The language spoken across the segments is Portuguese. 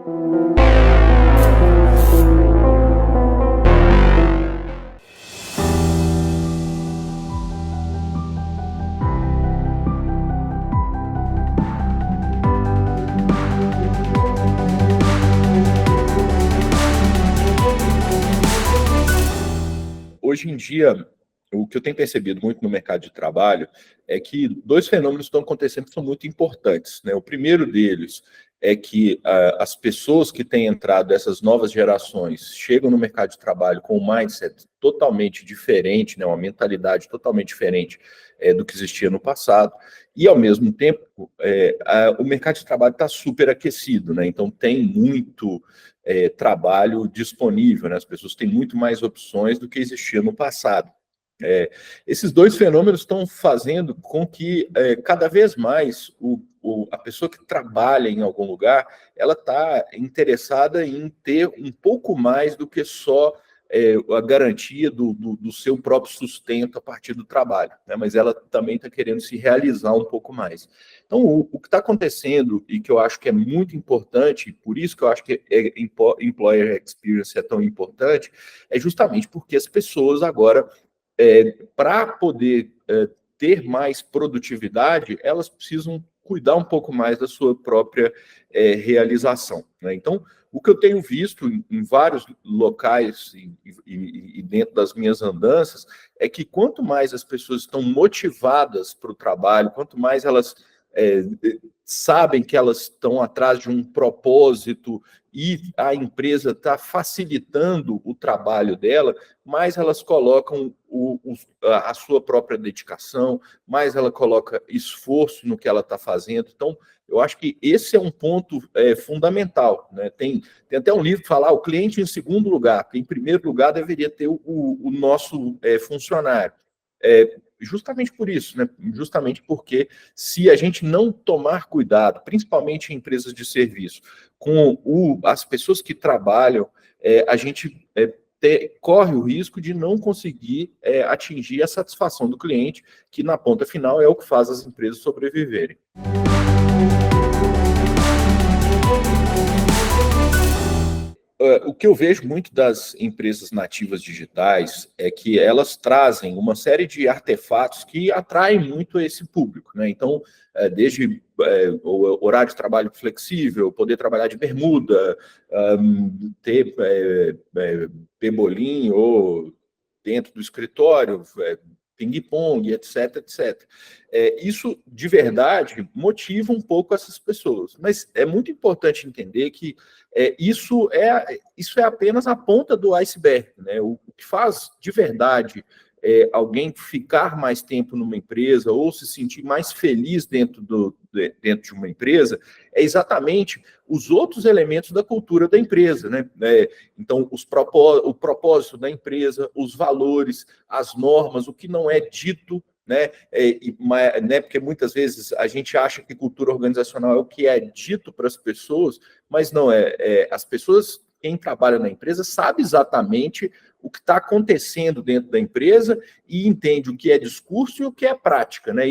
Hoje em dia, o que eu tenho percebido muito no mercado de trabalho é que dois fenômenos estão acontecendo que são muito importantes, né? O primeiro deles é que as pessoas que têm entrado, essas novas gerações, chegam no mercado de trabalho com um mindset totalmente diferente, né? Uma mentalidade totalmente diferente do que existia no passado, e ao mesmo tempo o mercado de trabalho está super aquecido, né? Então tem muito trabalho disponível, né? As pessoas têm muito mais opções do que existia no passado. Esses dois fenômenos estão fazendo com que cada vez mais a pessoa que trabalha em algum lugar, ela está interessada em ter um pouco mais do que só a garantia do seu próprio sustento a partir do trabalho, né? Mas ela também está querendo se realizar um pouco mais. Então, o que está acontecendo, e que eu acho que é muito importante, por isso que eu acho que Employer Experience é tão importante, é justamente porque as pessoas agora para poder ter mais produtividade, elas precisam cuidar um pouco mais da sua própria realização, né? Então, o que eu tenho visto em vários locais e dentro das minhas andanças é que quanto mais as pessoas estão motivadas para o trabalho, quanto mais elas sabem que elas estão atrás de um propósito e a empresa está facilitando o trabalho dela, mais elas colocam a sua própria dedicação, mais ela coloca esforço no que ela está fazendo. Então, eu acho que esse é um ponto fundamental, né? Tem até um livro que fala o cliente em segundo lugar, porque em primeiro lugar deveria ter o nosso funcionário. Justamente por isso, né? Justamente porque se a gente não tomar cuidado, principalmente em empresas de serviço, com as pessoas que trabalham, a gente corre o risco de não conseguir atingir a satisfação do cliente, que na ponta final é o que faz as empresas sobreviverem. O que eu vejo muito das empresas nativas digitais é que elas trazem uma série de artefatos que atraem muito esse público, né? Então, desde o horário de trabalho flexível, poder trabalhar de bermuda, ter pebolim ou dentro do escritório, ping-pong, etc, etc. Isso, de verdade, motiva um pouco essas pessoas. Mas é muito importante entender que isso é apenas a ponta do iceberg, né? O que faz, de verdade, alguém ficar mais tempo numa empresa ou se sentir mais feliz dentro de uma empresa é exatamente os outros elementos da cultura da empresa, né? Então, o propósito da empresa, os valores, as normas, o que não é dito, né? Porque muitas vezes a gente acha que cultura organizacional é o que é dito para as pessoas, mas não é. As pessoas, quem trabalha na empresa, sabe exatamente o que está acontecendo dentro da empresa e entende o que é discurso e o que é prática, né?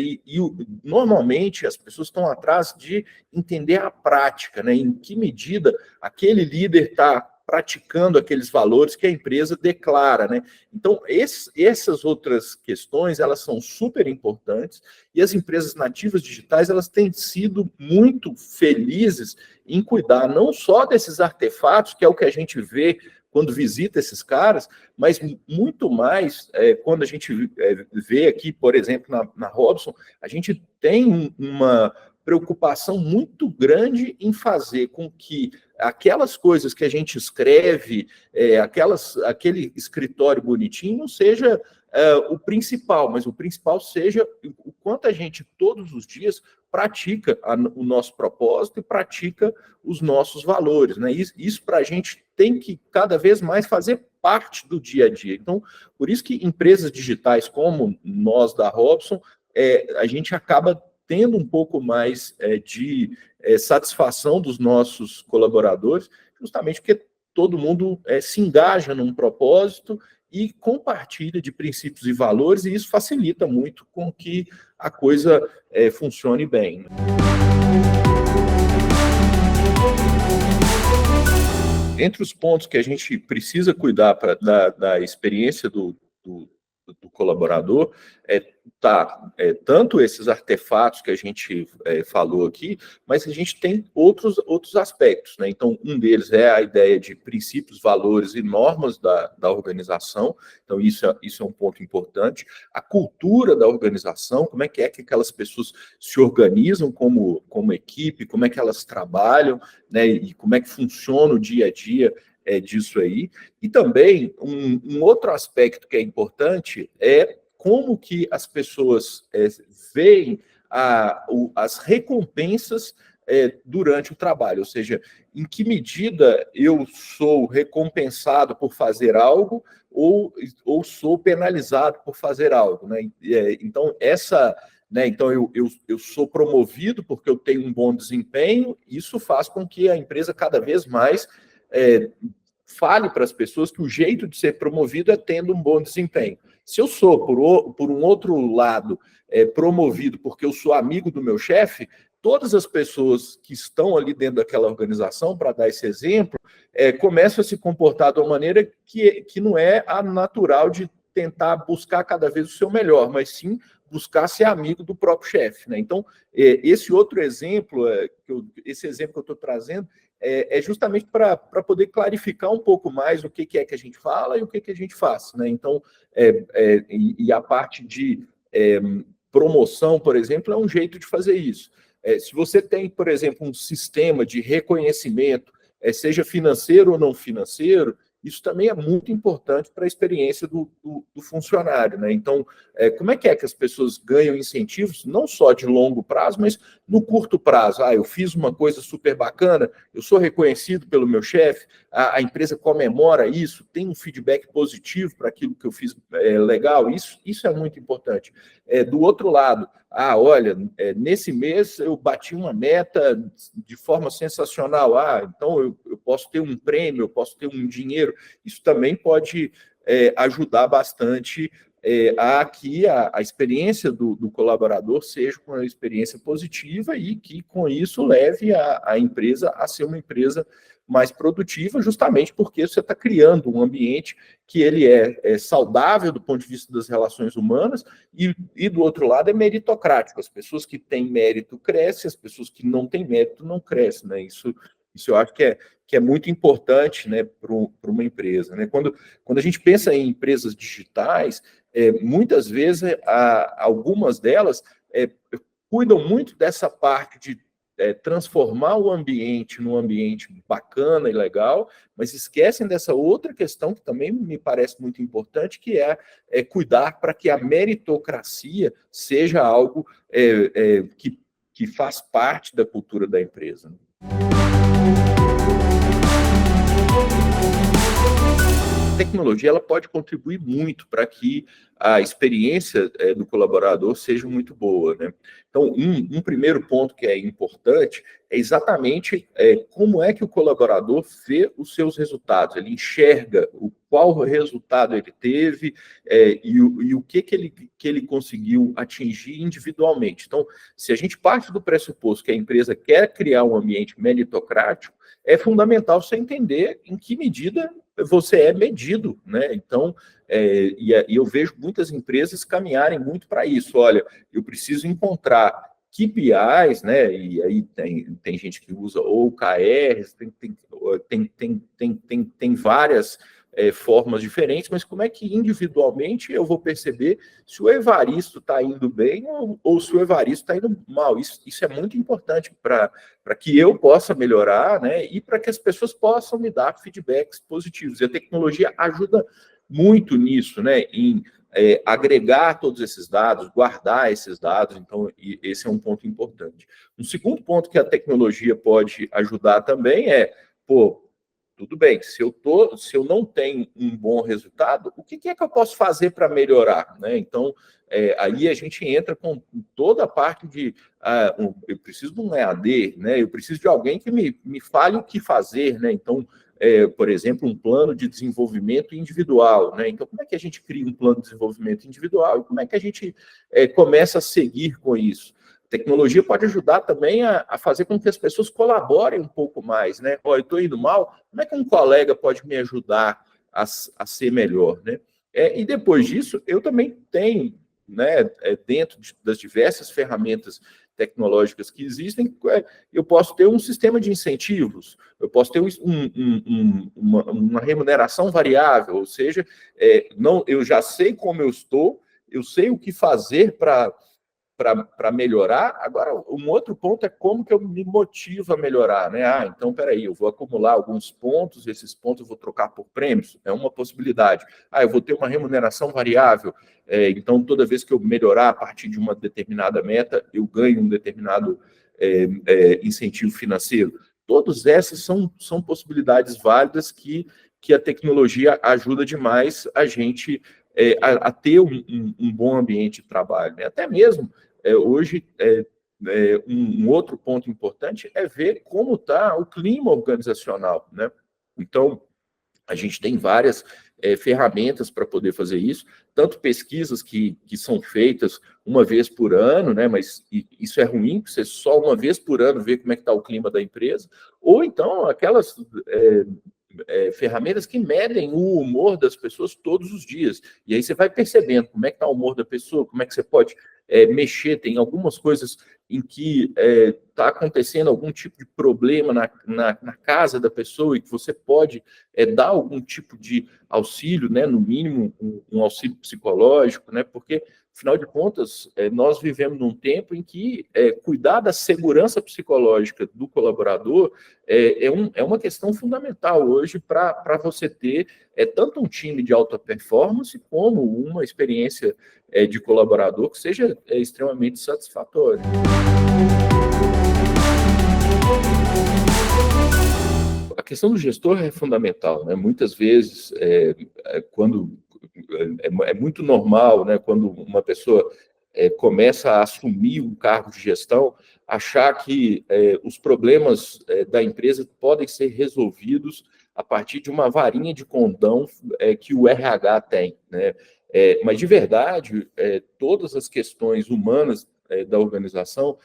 Normalmente as pessoas estão atrás de entender a prática, né? Em que medida aquele líder está praticando aqueles valores que a empresa declara, né? Então, essas outras questões, elas são super importantes e as empresas nativas digitais, elas têm sido muito felizes em cuidar não só desses artefatos, que é o que a gente vê quando visita esses caras, mas muito mais quando a gente vê aqui, por exemplo, na Robson, a gente tem uma preocupação muito grande em fazer com que aquelas coisas que a gente escreve, aquele escritório bonitinho, não seja o principal, mas o principal seja o quanto a gente, todos os dias, pratica o nosso propósito e pratica os nossos valores, né? Isso para a gente tem que cada vez mais fazer parte do dia a dia. Então, por isso que empresas digitais como nós da Robson, a gente acaba tendo um pouco mais de satisfação dos nossos colaboradores, justamente porque todo mundo se engaja num propósito e compartilha de princípios e valores, e isso facilita muito com que a coisa funcione bem. entre os pontos que a gente precisa cuidar da experiência do colaborador, tanto esses artefatos que a gente falou aqui, mas a gente tem outros aspectos, né? Então, um deles é a ideia de princípios, valores e normas da organização. Então, isso é um ponto importante. A cultura da organização, como é que aquelas pessoas se organizam como equipe, como é que elas trabalham, né? E como é que funciona o dia a dia disso aí. E também, um outro aspecto que é importante é como que as pessoas veem as recompensas durante o trabalho, ou seja, em que medida eu sou recompensado por fazer algo ou sou penalizado por fazer algo, né? Então, então eu sou promovido porque eu tenho um bom desempenho, isso faz com que a empresa cada vez mais fale para as pessoas que o jeito de ser promovido é tendo um bom desempenho. Se eu sou, por um outro lado, promovido porque eu sou amigo do meu chefe, todas as pessoas que estão ali dentro daquela organização, para dar esse exemplo, começam a se comportar de uma maneira que não é a natural de tentar buscar cada vez o seu melhor, mas sim buscar ser amigo do próprio chefe, né? Então, esse outro exemplo, esse exemplo que eu estou trazendo, é justamente para poder clarificar um pouco mais o que é que a gente fala e o que a gente faz, né? Então, e a parte de promoção, por exemplo, é um jeito de fazer isso. Se você tem, por exemplo, um sistema de reconhecimento, seja financeiro ou não financeiro, isso também é muito importante para a experiência do funcionário, né? Então, como é que as pessoas ganham incentivos, não só de longo prazo, mas no curto prazo? Eu fiz uma coisa super bacana, eu sou reconhecido pelo meu chefe, a empresa comemora isso, tem um feedback positivo para aquilo que eu fiz legal, isso é muito importante. Do outro lado, olha, nesse mês eu bati uma meta de forma sensacional, então eu posso ter um prêmio, eu posso ter um dinheiro, isso também pode ajudar bastante a que a experiência do colaborador seja uma experiência positiva e que, com isso, leve a empresa a ser uma empresa mais produtiva, justamente porque você está criando um ambiente que ele é saudável do ponto de vista das relações humanas e do outro lado, é meritocrático. As pessoas que têm mérito crescem, as pessoas que não têm mérito não crescem, né? Isso eu acho que é muito importante, né, para uma empresa, né? Quando a gente pensa em empresas digitais, muitas vezes algumas delas cuidam muito dessa parte de transformar o ambiente num ambiente bacana e legal, mas esquecem dessa outra questão que também me parece muito importante, que é cuidar para que a meritocracia seja algo que faz parte da cultura da empresa. A tecnologia ela pode contribuir muito para que a experiência do colaborador seja muito boa, né? Então, um primeiro ponto que é importante é exatamente como é que o colaborador vê os seus resultados. Ele enxerga qual resultado ele teve e o que ele conseguiu atingir individualmente. Então, se a gente parte do pressuposto que a empresa quer criar um ambiente meritocrático, é fundamental você entender em que medida você é medido, né? Então, e eu vejo muitas empresas caminharem muito para isso. Olha, eu preciso encontrar KPIs, né? E aí tem gente que usa OKRs, tem várias formas diferentes, mas como é que individualmente eu vou perceber se o Evaristo está indo bem ou se o Evaristo está indo mal? Isso é muito importante para que eu possa melhorar, né? E para que as pessoas possam me dar feedbacks positivos. E a tecnologia ajuda muito nisso, né? Em agregar todos esses dados, guardar esses dados. Então, esse é um ponto importante. Um segundo ponto que a tecnologia pode ajudar também tudo bem, se eu não tenho um bom resultado, o que é que eu posso fazer para melhorar, né? Então, aí a gente entra com toda a parte de eu preciso de um EAD, né? Eu preciso de alguém que me fale o que fazer, né? Então, por exemplo, um plano de desenvolvimento individual, né? Então, como é que a gente cria um plano de desenvolvimento individual e como é que a gente começa a seguir com isso? Tecnologia pode ajudar também a fazer com que as pessoas colaborem um pouco mais, né? Ó, eu estou indo mal, como é que um colega pode me ajudar a ser melhor, né? E depois disso, eu também tenho, né, dentro das diversas ferramentas tecnológicas que existem, eu posso ter um sistema de incentivos, eu posso ter uma remuneração variável, ou seja, não, eu já sei como eu estou, eu sei o que fazer para melhorar. Agora, um outro ponto é como que eu me motivo a melhorar, né? Então, peraí, eu vou acumular alguns pontos, esses pontos eu vou trocar por prêmios, é uma possibilidade. Eu vou ter uma remuneração variável, então toda vez que eu melhorar a partir de uma determinada meta, eu ganho um determinado incentivo financeiro. Todas essas são possibilidades válidas que a tecnologia ajuda demais a gente a ter um bom ambiente de trabalho, né? Até mesmo hoje, um outro ponto importante é ver como está o clima organizacional, né? Então, a gente tem várias ferramentas para poder fazer isso, tanto pesquisas que são feitas uma vez por ano, né? Mas isso é ruim, porque você só uma vez por ano vê como é que está o clima da empresa, ou então aquelas ferramentas que medem o humor das pessoas todos os dias. E aí você vai percebendo como é que está o humor da pessoa, como é que você pode mexer. Tem algumas coisas em que está acontecendo algum tipo de problema na casa da pessoa e que você pode dar algum tipo de auxílio, né? No mínimo um auxílio psicológico, né? Porque, afinal de contas, nós vivemos num tempo em que cuidar da segurança psicológica do colaborador é uma questão fundamental hoje para você ter tanto um time de alta performance como uma experiência de colaborador que seja extremamente satisfatória. A questão do gestor é fundamental, né? Muitas vezes, quando é muito normal, né, quando uma pessoa começa a assumir um cargo de gestão, achar que os problemas da empresa podem ser resolvidos a partir de uma varinha de condão que o RH tem, né? Mas, de verdade, todas as questões humanas da organização,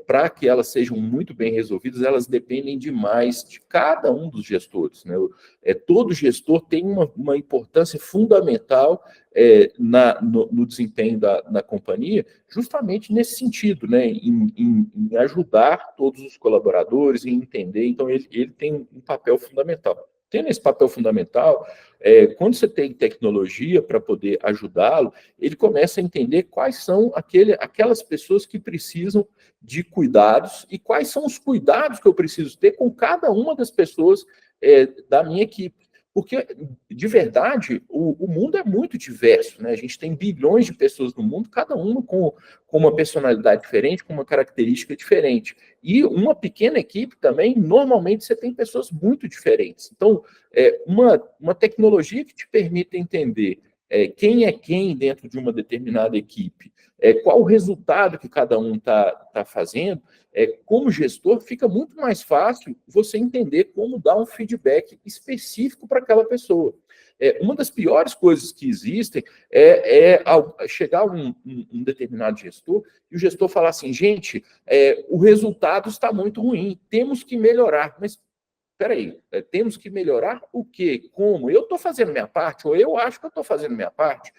para que elas sejam muito bem resolvidas, elas dependem demais de cada um dos gestores, né? Todo gestor tem uma importância fundamental no desempenho da companhia, justamente nesse sentido, né? Em ajudar todos os colaboradores, em entender. Então, ele tem um papel fundamental. Tendo esse papel fundamental, quando você tem tecnologia para poder ajudá-lo, ele começa a entender quais são aquelas pessoas que precisam de cuidados e quais são os cuidados que eu preciso ter com cada uma das pessoas da minha equipe. Porque, de verdade, o mundo é muito diverso, né? A gente tem bilhões de pessoas no mundo, cada uma com uma personalidade diferente, com uma característica diferente. E uma pequena equipe também, normalmente você tem pessoas muito diferentes. Então, uma tecnologia que te permita entender quem é quem dentro de uma determinada equipe, qual o resultado que cada um está fazendo, como gestor, fica muito mais fácil você entender como dar um feedback específico para aquela pessoa. Uma das piores coisas que existem chegar um determinado gestor e o gestor falar assim, gente, o resultado está muito ruim, temos que melhorar. Mas, peraí, temos que melhorar o quê? Como? Eu estou fazendo minha parte, ou eu acho que eu estou fazendo minha parte.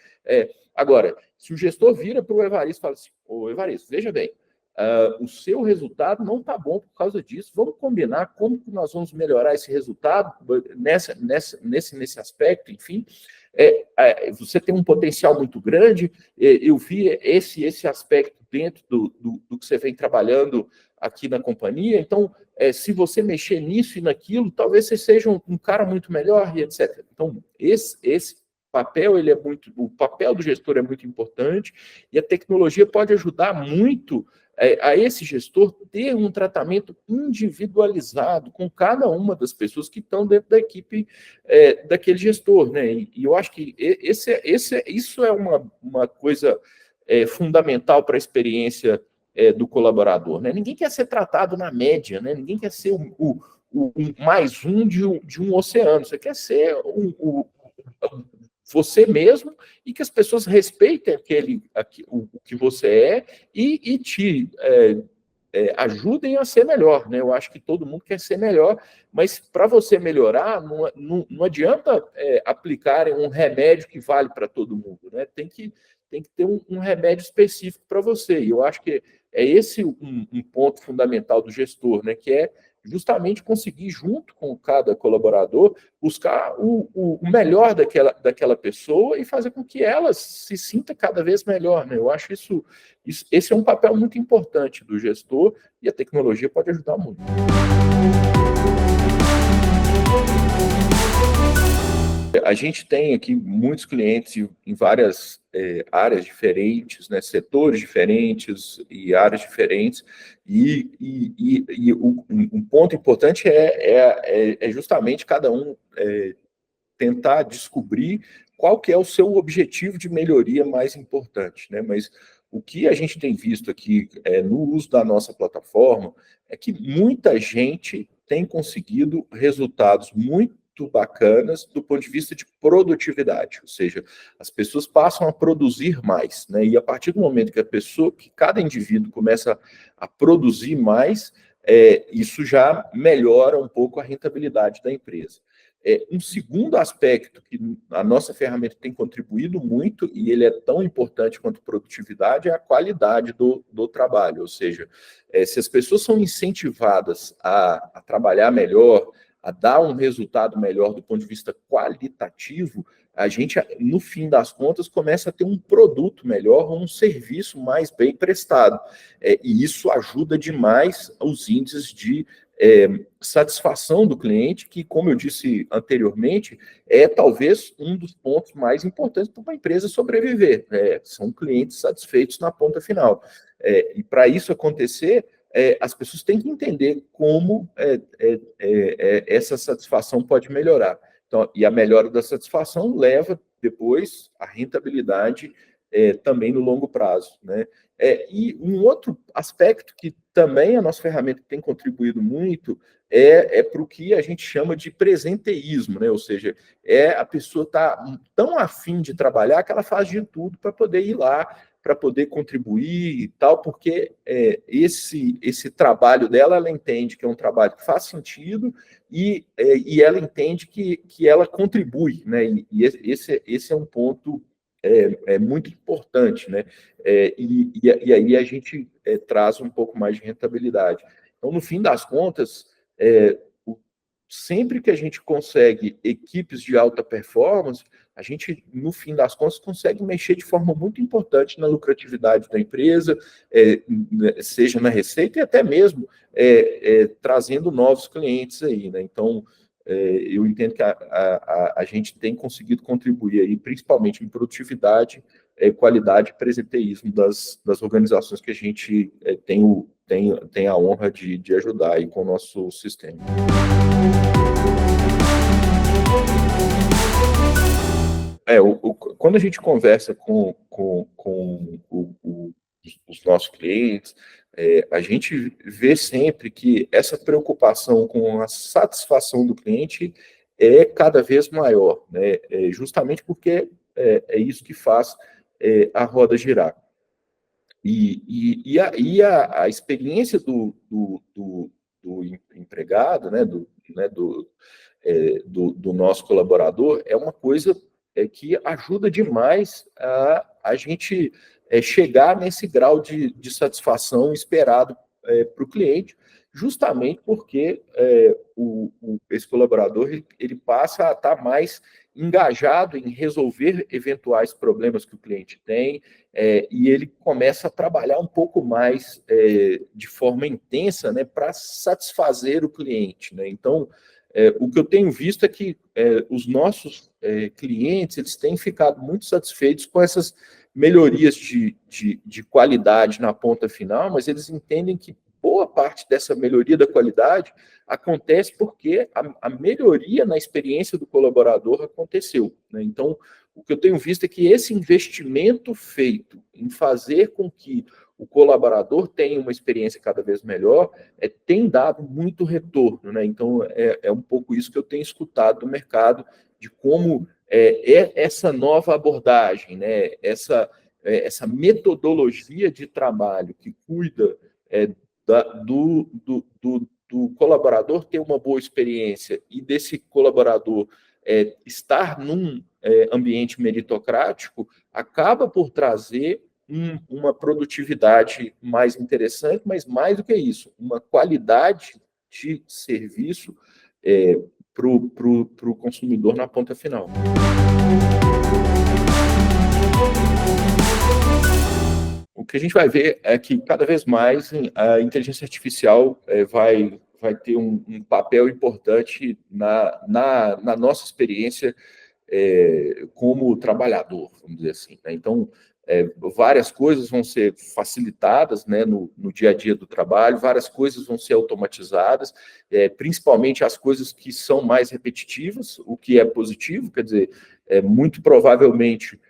Agora, se o gestor vira para o Evaristo e fala assim, ô Evaristo, veja bem, o seu resultado não está bom por causa disso, vamos combinar como que nós vamos melhorar esse resultado nesse aspecto, enfim. Você tem um potencial muito grande, eu vi esse aspecto dentro do que você vem trabalhando aqui na companhia, então, se você mexer nisso e naquilo, talvez você seja um cara muito melhor e etc. Então, esse papel, o papel do gestor é muito importante e a tecnologia pode ajudar muito a esse gestor ter um tratamento individualizado com cada uma das pessoas que estão dentro da equipe daquele gestor, né? E eu acho que isso é uma coisa fundamental para a experiência do colaborador, né? Ninguém quer ser tratado na média, né? Ninguém quer ser o mais um de um oceano. Você quer ser você mesmo e que as pessoas respeitem o que você é e te ajudem a ser melhor, né? Eu acho que todo mundo quer ser melhor, mas para você melhorar, não adianta aplicarem um remédio que vale para todo mundo, né? Tem que ter um remédio específico para você. E eu acho que é esse um ponto fundamental do gestor, né? Que é justamente conseguir, junto com cada colaborador, buscar o melhor daquela pessoa e fazer com que ela se sinta cada vez melhor, né? Eu acho esse é um papel muito importante do gestor e a tecnologia pode ajudar muito. A gente tem aqui muitos clientes em várias áreas diferentes, né, setores diferentes e áreas diferentes, e um ponto importante é justamente cada um tentar descobrir qual que é o seu objetivo de melhoria mais importante, né? Mas o que a gente tem visto aqui no uso da nossa plataforma é que muita gente tem conseguido resultados muito bacanas do ponto de vista de produtividade, ou seja, as pessoas passam a produzir mais, né? E a partir do momento que cada indivíduo começa a produzir mais, isso já melhora um pouco a rentabilidade da empresa. Um segundo aspecto que a nossa ferramenta tem contribuído muito, e ele é tão importante quanto produtividade, é a qualidade do trabalho. Ou seja, se as pessoas são incentivadas a trabalhar melhor, a dar um resultado melhor do ponto de vista qualitativo, a gente, no fim das contas, começa a ter um produto melhor, um serviço mais bem prestado. E isso ajuda demais os índices de satisfação do cliente, que, como eu disse anteriormente, é talvez um dos pontos mais importantes para uma empresa sobreviver. São clientes satisfeitos na ponta final. E para isso acontecer, as pessoas têm que entender como essa satisfação pode melhorar. Então, e a melhora da satisfação leva depois a rentabilidade também no longo prazo, né? E um outro aspecto que também a nossa ferramenta tem contribuído muito para o que a gente chama de presenteísmo, né? Ou seja, a pessoa está tão afim de trabalhar que ela faz de tudo para poder ir lá, para poder contribuir e tal, porque esse trabalho dela, ela entende que é um trabalho que faz sentido e ela entende que ela contribui, né? E esse é um ponto muito importante, né? E aí a gente traz um pouco mais de rentabilidade. Então, no fim das contas, sempre que a gente consegue equipes de alta performance, a gente, no fim das contas, consegue mexer de forma muito importante na lucratividade da empresa, seja na receita e até mesmo trazendo novos clientes aí, né? Então, eu entendo que a gente tem conseguido contribuir aí, principalmente em produtividade, qualidade e presenteísmo das organizações que a gente tem a honra de ajudar aí com o nosso sistema. Quando a gente conversa com os nossos clientes, a gente vê sempre que essa preocupação com a satisfação do cliente é cada vez maior, né? Justamente porque é isso que faz a roda girar. A experiência do empregado, né, do nosso colaborador, é uma coisa que ajuda demais a gente chegar nesse grau de satisfação esperado para o cliente, justamente porque esse colaborador ele passa a estar mais engajado em resolver eventuais problemas que o cliente tem, e ele começa a trabalhar um pouco mais de forma intensa, né, para satisfazer o cliente, né? Então, o que eu tenho visto é que os nossos clientes eles têm ficado muito satisfeitos com essas melhorias de qualidade na ponta final, mas eles entendem que boa parte dessa melhoria da qualidade acontece porque a melhoria na experiência do colaborador aconteceu, né? Então, o que eu tenho visto é que esse investimento feito em fazer com que o colaborador tenha uma experiência cada vez melhor tem dado muito retorno, né? Então, é um pouco isso que eu tenho escutado do mercado, de como essa nova abordagem, né? Essa metodologia de trabalho que cuida do colaborador ter uma boa experiência e desse colaborador estar num ambiente meritocrático, acaba por trazer uma produtividade mais interessante, mas mais do que isso, uma qualidade de serviço para o consumidor na ponta final. O que a gente vai ver é que cada vez mais a inteligência artificial vai ter um papel importante na nossa experiência como trabalhador, vamos dizer assim, né? Então, várias coisas vão ser facilitadas, né, no dia a dia do trabalho, várias coisas vão ser automatizadas, principalmente as coisas que são mais repetitivas, o que é positivo, quer dizer, muito provavelmente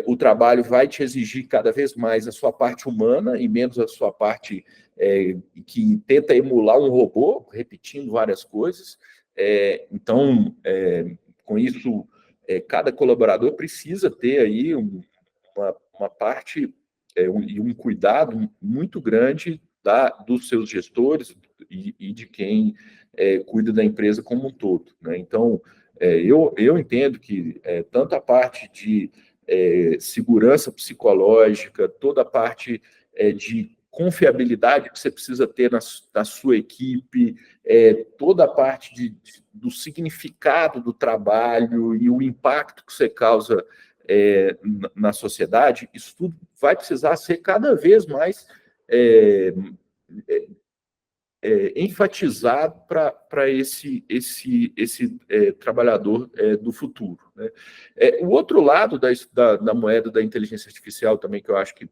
o trabalho vai te exigir cada vez mais a sua parte humana e menos a sua parte que tenta emular um robô, repetindo várias coisas. Então, com isso, cada colaborador precisa ter aí uma parte e um cuidado muito grande dos seus gestores e de quem cuida da empresa como um todo, né? Então, eu entendo que tanto a parte de segurança psicológica, toda a parte de confiabilidade que você precisa ter na sua equipe, toda a parte do significado do trabalho e o impacto que você causa na sociedade, isso tudo vai precisar ser cada vez mais enfatizado para esse trabalhador do futuro, né? O outro lado da moeda da inteligência artificial também, que eu acho que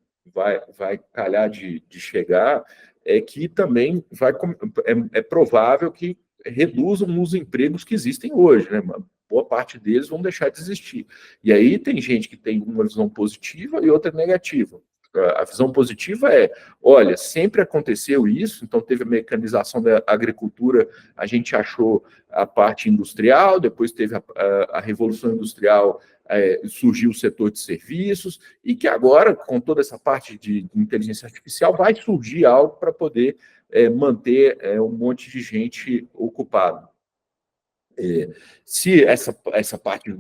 vai calhar de chegar, é que também é provável que reduzam os empregos que existem hoje, né? Uma boa parte deles vão deixar de existir. E aí tem gente que tem uma visão positiva e outra negativa. A visão positiva olha, sempre aconteceu isso, então teve a mecanização da agricultura, a gente achou a parte industrial, depois teve a Revolução Industrial, surgiu o setor de serviços, e que agora, com toda essa parte de inteligência artificial, vai surgir algo para poder manter um monte de gente ocupada. Se essa parte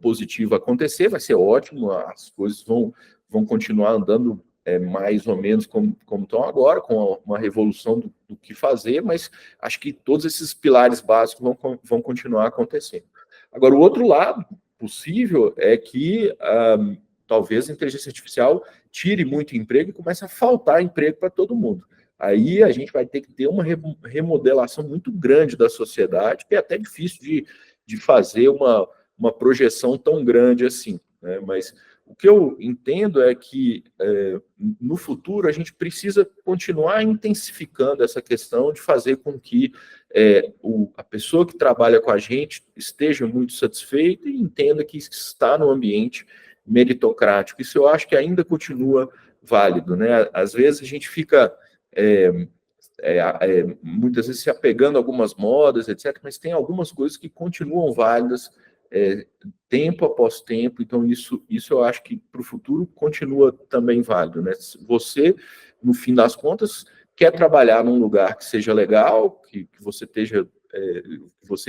positiva acontecer, vai ser ótimo, as coisas vão continuar andando mais ou menos como estão agora, com uma revolução do que fazer, mas acho que todos esses pilares básicos vão continuar acontecendo. Agora, o outro lado possível é que talvez a inteligência artificial tire muito emprego e comece a faltar emprego para todo mundo. Aí a gente vai ter que ter uma remodelação muito grande da sociedade, que é até difícil de fazer uma projeção tão grande assim, né? Mas o que eu entendo é que no futuro a gente precisa continuar intensificando essa questão de fazer com que a pessoa que trabalha com a gente esteja muito satisfeita e entenda que está no ambiente meritocrático. Isso eu acho que ainda continua válido, né? Às vezes a gente fica muitas vezes se apegando a algumas modas, etc., mas tem algumas coisas que continuam válidas tempo após tempo, então isso eu acho que para o futuro continua também válido, né? Você, no fim das contas, quer trabalhar num lugar que seja legal, que você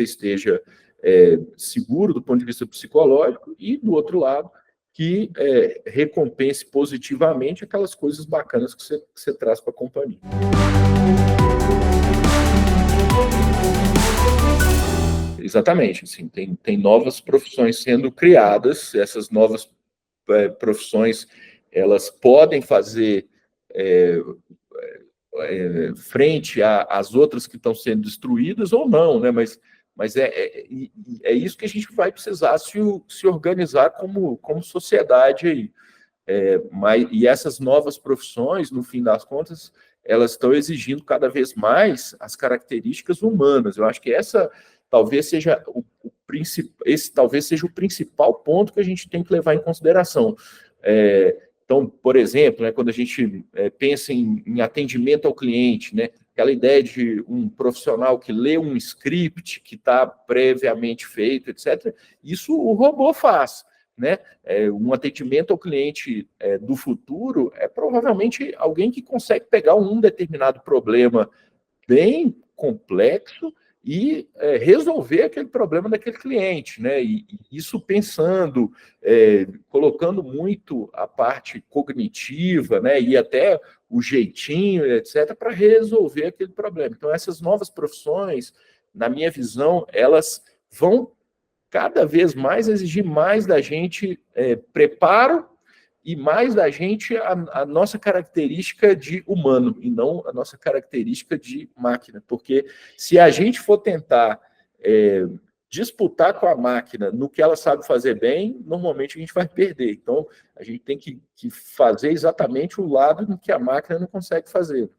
esteja seguro do ponto de vista psicológico, e do outro lado, que recompense positivamente aquelas coisas bacanas que você traz para a companhia. Exatamente, assim, tem novas profissões sendo criadas, essas novas profissões, elas podem fazer frente às outras que estão sendo destruídas ou não, né? Mas é isso que a gente vai precisar se organizar como sociedade aí. E essas novas profissões, no fim das contas, elas estão exigindo cada vez mais as características humanas. Eu acho que talvez seja esse talvez seja o principal ponto que a gente tem que levar em consideração. Então, por exemplo, né, quando a gente pensa em atendimento ao cliente, né, aquela ideia de um profissional que lê um script que está previamente feito, etc., isso o robô faz. Né? Um atendimento ao cliente do futuro é provavelmente alguém que consegue pegar um determinado problema bem complexo e resolver aquele problema daquele cliente, né? E isso pensando, colocando muito a parte cognitiva, né? E até o jeitinho, etc., para resolver aquele problema. Então, essas novas profissões, na minha visão, elas vão cada vez mais exigir mais da gente preparo e mais da gente a nossa característica de humano, e não a nossa característica de máquina. Porque se a gente for tentar disputar com a máquina no que ela sabe fazer bem, normalmente a gente vai perder. Então, a gente tem que fazer exatamente o lado no que a máquina não consegue fazer.